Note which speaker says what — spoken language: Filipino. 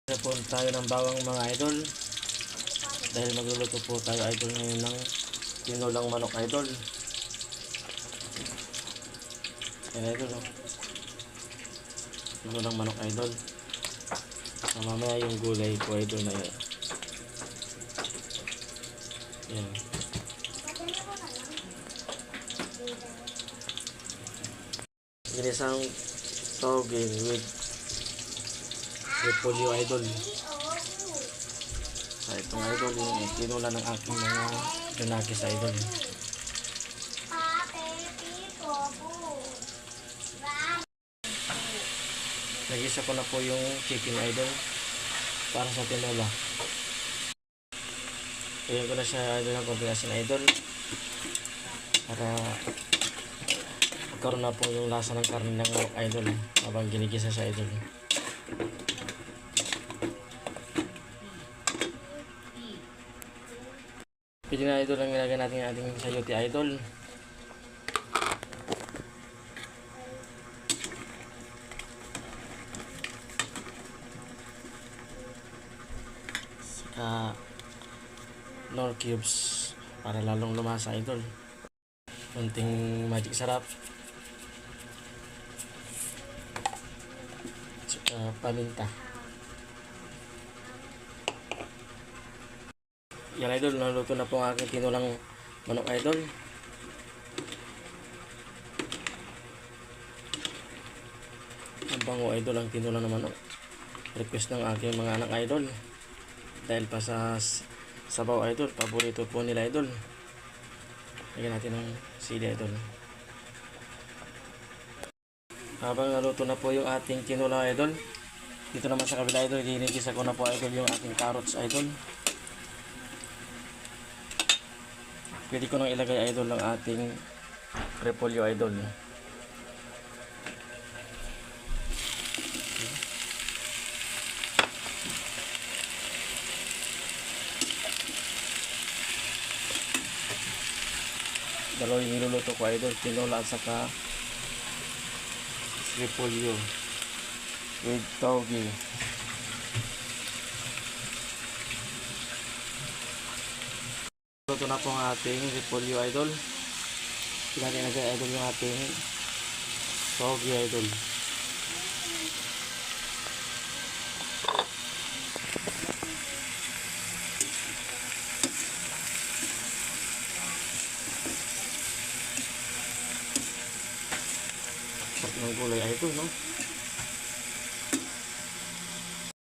Speaker 1: Po tayo ng bawang mga idol dahil magluluto po tayo idol ngayon ng tinulang manok idol. Yan idol, oh. Tinulang manok idol. So, mamaya yung gulay po idol na yan. Yan. Ginisang toge with repolyo idol. Sa itong idol yung tinula ng aking mga dunakis idol. Nagisa ko na po yung chicken idol para sa tinola. Ayan ko na siya idol ng konting asin idol para magkaroon na po yung lasa ng karne ng manok idol habang ginigisa sa idol. Pwede na idol ang nilagay natin yung ating sayote idol. Saka nor cubes para lalong lumasa idol. Kunting magic sarap. Saka paminta. Yan idol, naluto na po ang aking tinulang manok idol. Ang bango idol ang tinulang na manok. Request ng aking mga anak idol. Dahil pa sa sabaw idol, paborito po nila idol. Lagyan natin ng sili idol. Habang naluto na po yung ating tinulang idol, dito naman sa kabila idol, ginigisa ko na po idol yung ating carrots idol. Pwede ko nang ilagay idol ng ating repolyo idol. Dalawa yung niluluto ko idol, tinola at saka repolyo with toge. Luto na po ang ating repolyo idol. Pinagay idol yung ating toge idol.